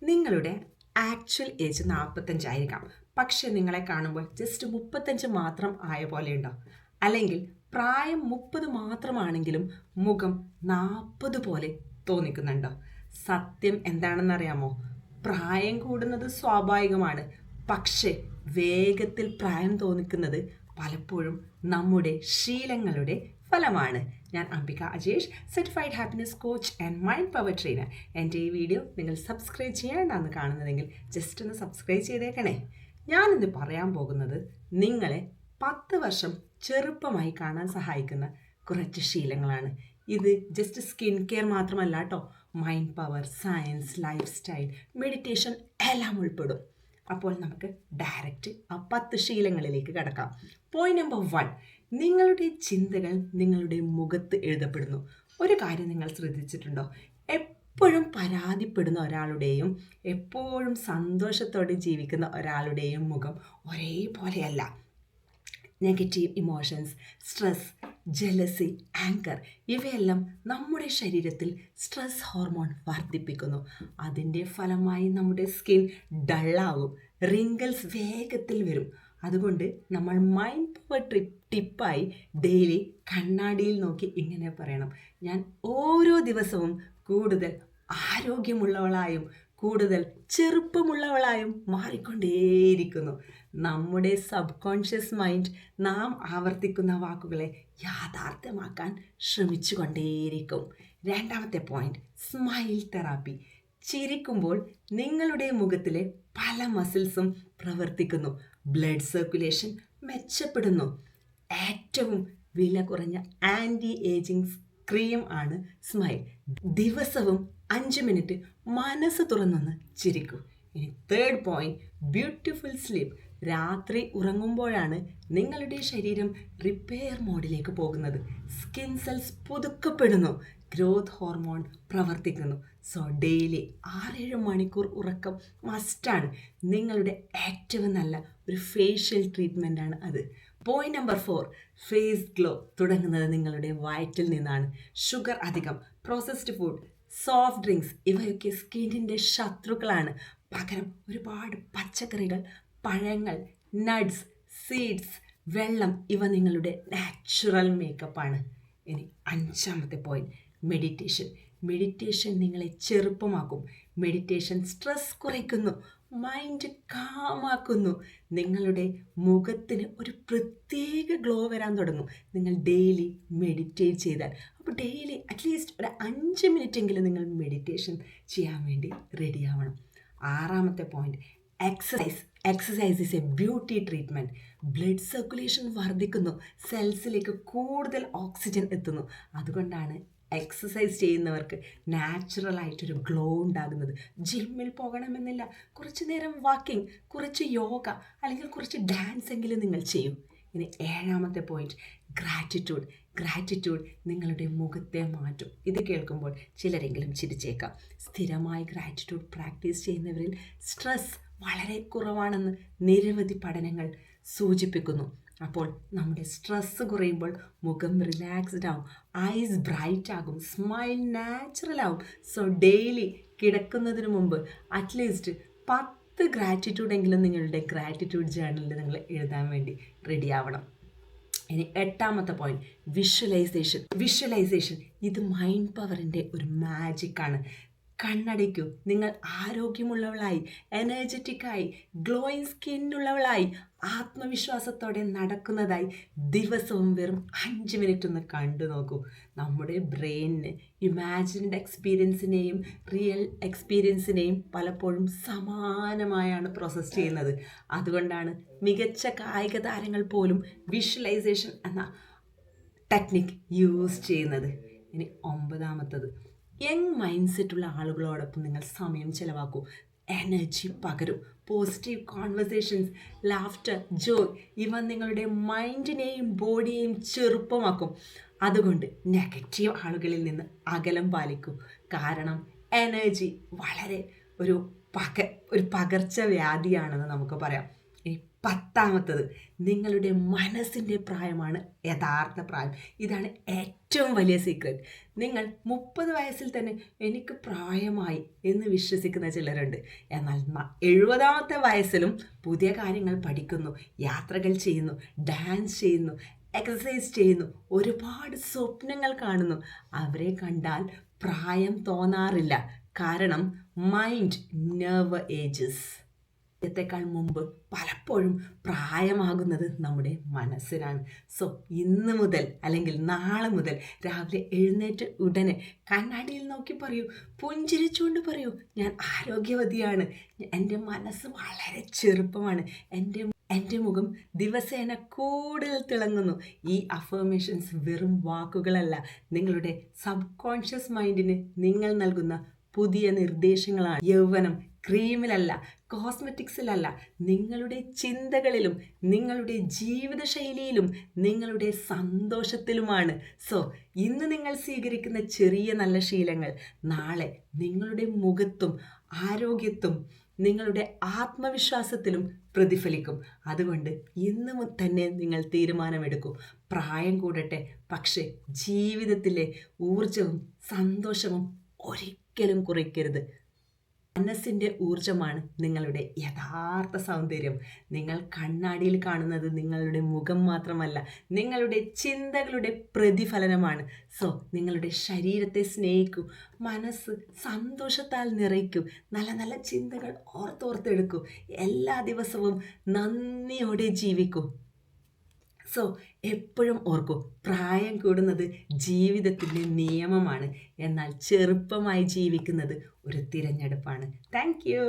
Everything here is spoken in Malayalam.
നിങ്ങളുടെ ആക്ച്വൽ ഏജ് 45 ആയിരിക്കാം, പക്ഷെ നിങ്ങളെ കാണുമ്പോൾ ജസ്റ്റ് 35 മാത്രം ആയ പോലെയുണ്ടോ? അല്ലെങ്കിൽ പ്രായം 30 മാത്രമാണെങ്കിലും മുഖം 40 പോലെ തോന്നിക്കുന്നുണ്ടോ? സത്യം എന്താണെന്നറിയാമോ? പ്രായം കൂടുന്നത് സ്വാഭാവികമാണ്, പക്ഷെ വേഗത്തിൽ പ്രായം തോന്നിക്കുന്നത് പലപ്പോഴും നമ്മുടെ ശീലങ്ങളുടെ ഫലമാണ്. ഞാൻ Ambika Ajesh, certified happiness coach and mind power trainer. എൻ്റെ ഈ വീഡിയോ നിങ്ങൾ സബ്സ്ക്രൈബ് ചെയ്യാണ്ടാണ് കാണുന്നതെങ്കിൽ ജസ്റ്റ് ഒന്ന് സബ്സ്ക്രൈബ് ചെയ്തേക്കണേ. ഞാനിന്ന് പറയാൻ പോകുന്നത് നിങ്ങളെ 10 വർഷം ചെറുപ്പമായി കാണാൻ സഹായിക്കുന്ന കുറച്ച് ശീലങ്ങളാണ്. ഇത് ജസ്റ്റ് സ്കിൻ കെയർ മാത്രമല്ല കേട്ടോ, mind power, science, life style, meditation എല്ലാം ഉൾപ്പെടും. അപ്പോൾ നമുക്ക് ഡയറക്റ്റ് ആ 10 ശീലങ്ങളിലേക്ക് കടക്കാം. പോയിന്റ് നമ്പർ 1, നിങ്ങളുടെ ചിന്തകൾ നിങ്ങളുടെ മുഖത്ത് എഴുതപ്പെടുന്നു. ഒരു കാര്യം നിങ്ങൾ ശ്രദ്ധിച്ചിട്ടുണ്ടോ? എപ്പോഴും പരാതിപ്പെടുന്ന ഒരാളുടെയും എപ്പോഴും സന്തോഷത്തോടെ ജീവിക്കുന്ന ഒരാളുടെയും മുഖം ഒരേപോലെയല്ല. Negative emotions, stress, jealousy, anger ഇവയെല്ലാം നമ്മുടെ ശരീരത്തിൽ സ്ട്രെസ് ഹോർമോൺ വർദ്ധിപ്പിക്കുന്നു. അതിൻ്റെ ഫലമായി നമ്മുടെ സ്കിൻ ഡള്ളാവും, റിങ്കിൾസ് വേഗത്തിൽ വരും. അതുകൊണ്ട് നമ്മൾ മൈൻഡ് പവർ ടിപ്പായി ഡെയിലി കണ്ണാടിയിൽ നോക്കി ഇങ്ങനെ പറയണം: ഞാൻ ഓരോ ദിവസവും കൂടുതൽ ആരോഗ്യമുള്ളവളായും കൂടുതൽ ചെറുപ്പമുള്ളവളായും മാറിക്കൊണ്ടേയിരിക്കുന്നു. നമ്മുടെ സബ് കോൺഷ്യസ് മൈൻഡ് നാം ആവർത്തിക്കുന്ന വാക്കുകളെ യാഥാർത്ഥ്യമാക്കാൻ ശ്രമിച്ചുകൊണ്ടേയിരിക്കും. രണ്ടാമത്തെ പോയിന്റ്, സ്മൈൽ തെറാപ്പി. ചിരിക്കുമ്പോൾ നിങ്ങളുടെ മുഖത്തിലെ പല മസിൽസും പ്രവർത്തിക്കുന്നു, ബ്ലഡ് സർക്കുലേഷൻ മെച്ചപ്പെടുന്നു. ഏറ്റവും വില കുറഞ്ഞ ആൻറ്റി ഏജിങ് ക്രീം ആണ് സ്മൈൽ. ദിവസവും 5 മിനിറ്റ് മനസ്സ് തുറന്നൊന്ന് ചിരിക്കൂ. ഇനി തേർഡ് പോയിന്റ്, ബ്യൂട്ടിഫുൾ സ്ലീപ്പ്. രാത്രി ഉറങ്ങുമ്പോഴാണ് നിങ്ങളുടെ ശരീരം റിപ്പയർ മോഡിലേക്ക് പോകുന്നത്. സ്കിൻ സെൽസ് പുതുക്കപ്പെടുന്നു, ഗ്രോത്ത് ഹോർമോൺ പ്രവർത്തിക്കുന്നു. സോ ഡെയിലി 6-7 മണിക്കൂർ ഉറക്കം മസ്റ്റാണ്. നിങ്ങളുടെ ഏറ്റവും നല്ല ഒരു ഫേഷ്യൽ ട്രീറ്റ്മെൻ്റ് ആണ് അത്. പോയിന്റ് നമ്പർ 4, ഫേസ് ഗ്ലോ തുടങ്ങുന്നത് നിങ്ങളുടെ വയറ്റിൽ നിന്നാണ്. ഷുഗർ അധികം, പ്രോസസ്ഡ് ഫുഡ്, സോഫ്റ്റ് ഡ്രിങ്ക്സ് ഇവയൊക്കെ സ്കിന്നിൻ്റെ ശത്രുക്കളാണ്. പകരം ഒരുപാട് പച്ചക്കറികൾ, പഴങ്ങൾ, നട്ട്സ്, സീഡ്സ്, വെള്ളം ഇവ നിങ്ങളുടെ നാച്ചുറൽ മേക്കപ്പാണ്. ഇനി 5ാമത്തെ പോയിന്റ്, മെഡിറ്റേഷൻ. മെഡിറ്റേഷൻ നിങ്ങളെ ചെറുപ്പമാക്കും. മെഡിറ്റേഷൻ സ്ട്രെസ് കുറയ്ക്കുന്നു, മൈൻഡ് കാമാക്കുന്നു. നിങ്ങളുടെ മുഖത്തിന് ഒരു പ്രത്യേക ഗ്ലോ വരാൻ തുടങ്ങും നിങ്ങൾ ഡെയിലി മെഡിറ്റേറ്റ് ചെയ്താൽ. അപ്പോൾ ഡെയിലി അറ്റ്ലീസ്റ്റ് ഒരു 5 മിനിറ്റെങ്കിലും നിങ്ങൾ മെഡിറ്റേഷൻ ചെയ്യാൻ വേണ്ടി റെഡി ആവണം. 6ാമത്തെ point, exercise. Exercise is a beauty treatment. Blood circulation വർദ്ധിക്കുന്നു, സെൽസിലേക്ക് കൂടുതൽ ഓക്സിജൻ എത്തുന്നു. അതുകൊണ്ടാണ് എക്സസൈസ് ചെയ്യുന്നവർക്ക് നാച്ചുറലായിട്ടൊരു ഗ്ലോ ഉണ്ടാകുന്നത്. ജിമ്മിൽ പോകണമെന്നില്ല, കുറച്ച് നേരം വാക്കിംഗ്, കുറച്ച് യോഗ അല്ലെങ്കിൽ കുറച്ച് ഡാൻസ് എങ്കിലും നിങ്ങൾ ചെയ്യൂ. ഇനി 7ാമത്തെ പോയിന്റ്, ഗ്രാറ്റിറ്റ്യൂഡ്. ഗ്രാറ്റിറ്റ്യൂഡ് നിങ്ങളുടെ മുഖത്തെ മാറ്റും. ഇത് കേൾക്കുമ്പോൾ ചിലരെങ്കിലും ചിരിച്ചേക്കാം. സ്ഥിരമായി ഗ്രാറ്റിറ്റ്യൂഡ് പ്രാക്ടീസ് ചെയ്യുന്നവരിൽ സ്ട്രെസ് വളരെ കുറവാണെന്ന് നിരവധി പഠനങ്ങൾ സൂചിപ്പിക്കുന്നു. അപ്പോൾ നമ്മുടെ സ്ട്രെസ്സ് കുറയുമ്പോൾ മുഖം റിലാക്സ്ഡ് ആവും, ഐസ് ബ്രൈറ്റ് ആകും, സ്മൈൽ നാച്ചുറൽ ആവും. സോ ഡെയിലി കിടക്കുന്നതിന് മുമ്പ് അറ്റ്ലീസ്റ്റ് 10 ഗ്രാറ്റിറ്റ്യൂഡെങ്കിലും നിങ്ങളുടെ ഗ്രാറ്റിറ്റ്യൂഡ് ജേർണലിൽ നിങ്ങൾ എഴുതാൻ വേണ്ടി റെഡി ആവണം. ഇനി 8ാമത്തെ പോയിന്റ്, വിഷ്വലൈസേഷൻ. വിഷ്വലൈസേഷൻ ഇത് മൈൻഡ് പവറിൻ്റെ ഒരു മാജിക്കാണ്. കണ്ണടയ്ക്കൂ, നിങ്ങൾ ആരോഗ്യമുള്ളവളായി, എനർജറ്റിക്കായി, ഗ്ലോയിങ് സ്കിന്നുള്ളവളായി, ആത്മവിശ്വാസത്തോടെ നടക്കുന്നതായി ദിവസവും വെറും 5 മിനിറ്റ് ഒന്ന് കണ്ടു നോക്കൂ. നമ്മുടെ ബ്രെയിനിന് ഇമാജിൻഡ് എക്സ്പീരിയൻസിനെയും റിയൽ എക്സ്പീരിയൻസിനെയും പലപ്പോഴും സമാനമായാണ് പ്രോസസ്സ് ചെയ്യുന്നത്. അതുകൊണ്ടാണ് മികച്ച കായിക താരങ്ങൾ പോലും വിഷ്വലൈസേഷൻ എന്ന ടെക്നിക് യൂസ് ചെയ്യുന്നത്. ഇനി 9ാമത്തത്, യങ് മൈൻഡ് സെറ്റുള്ള ആളുകളോടൊപ്പം നിങ്ങൾ സമയം ചിലവാക്കൂ. എനർജി പകരും. പോസിറ്റീവ് കോൺവെർസേഷൻസ്, ലാഫ്റ്റർ, ജോയ് ഇവ നിങ്ങളുടെ മൈൻഡിനെയും ബോഡിയെയും ചെറുപ്പമാക്കും. അതുകൊണ്ട് നെഗറ്റീവ് ആളുകളിൽ നിന്ന് അകലം പാലിക്കൂ. കാരണം എനർജി വളരെ ഒരു പകർച്ചവ്യാധിയാണെന്ന് നമുക്ക് പറയാം. ഇനി 10ാമത്തത്, നിങ്ങളുടെ മനസ്സിൻ്റെ പ്രായമാണ് യഥാർത്ഥ പ്രായം. ഇതാണ് ഏറ്റവും വലിയ സീക്രട്ട്. നിങ്ങൾ 30 വയസ്സിൽ തന്നെ എനിക്ക് പ്രായമായി എന്ന് വിശ്വസിക്കുന്ന ചിലരുണ്ട്. എന്നാൽ 70ാമത്തെ വയസ്സിലും പുതിയ കാര്യങ്ങൾ പഠിക്കുന്നു, യാത്രകൾ ചെയ്യുന്നു, ഡാൻസ് ചെയ്യുന്നു, എക്സസൈസ് ചെയ്യുന്നു, ഒരുപാട് സ്വപ്നങ്ങൾ കാണുന്നു. അവരെ കണ്ടാൽ പ്രായം തോന്നാറില്ല. കാരണം മൈൻഡ് നെവർ ഏജസ്. ത്തേക്കാൾ മുമ്പ് പലപ്പോഴും പ്രായമാകുന്നത് നമ്മുടെ മനസ്സിനാണ്. സോ ഇന്ന് മുതൽ അല്ലെങ്കിൽ നാളെ മുതൽ രാവിലെ എഴുന്നേറ്റ് ഉടനെ കണ്ണാടിയിൽ നോക്കി പറയൂ, പുഞ്ചിരിച്ചുകൊണ്ട് പറയൂ, ഞാൻ ആരോഗ്യവതിയാണ്, എൻ്റെ മനസ്സ് വളരെ ചെറുപ്പമാണ്, എൻ്റെ മുഖം ദിവസേന കൂടുതൽ തിളങ്ങുന്നു. ഈ അഫർമേഷൻസ് വെറും വാക്കുകളല്ല, നിങ്ങളുടെ സബ് കോൺഷ്യസ് മൈൻഡിന് നിങ്ങൾ നൽകുന്ന പുതിയ നിർദ്ദേശങ്ങളാണ്. യൗവനം ക്രീമിലല്ല, കോസ്മെറ്റിക്സിലല്ല, നിങ്ങളുടെ ചിന്തകളിലും നിങ്ങളുടെ ജീവിതശൈലിയിലും നിങ്ങളുടെ സന്തോഷത്തിലുമാണ്. സോ ഇന്ന് നിങ്ങൾ സ്വീകരിക്കുന്ന ചെറിയ നല്ല ശീലങ്ങൾ നാളെ നിങ്ങളുടെ മുഖത്തും ആരോഗ്യത്തും നിങ്ങളുടെ ആത്മവിശ്വാസത്തിലും പ്രതിഫലിക്കും. അതുകൊണ്ട് ഇന്ന് തന്നെ നിങ്ങൾ തീരുമാനമെടുക്കൂ. പ്രായം കൂടട്ടെ, പക്ഷേ ജീവിതത്തിലെ ഊർജവും സന്തോഷവും ഒരിക്കലും കുറയ്ക്കരുത്. മനസ്സിൻ്റെ ഊർജമാണ് നിങ്ങളുടെ യഥാർത്ഥ സൗന്ദര്യം. നിങ്ങൾ കണ്ണാടിയിൽ കാണുന്നത് നിങ്ങളുടെ മുഖം മാത്രമല്ല, നിങ്ങളുടെ ചിന്തകളുടെ പ്രതിഫലനമാണ്. സോ നിങ്ങളുടെ ശരീരത്തെ സ്നേഹിക്കൂ, മനസ്സ് സന്തോഷത്താൽ നിറയ്ക്കൂ, നല്ല നല്ല ചിന്തകൾ ഓർത്തെടുക്കൂ, എല്ലാ ദിവസവും നന്ദിയോടെ ജീവിക്കൂ. സോ എപ്പോഴും ഓർക്കൂ, പ്രായം കൂടുന്നത് ജീവിതത്തിൻ്റെ നിയമമാണ്, എന്നാൽ ചെറുപ്പമായി ജീവിക്കുന്നത് ഒരു തിരഞ്ഞെടുപ്പാണ്. Thank you.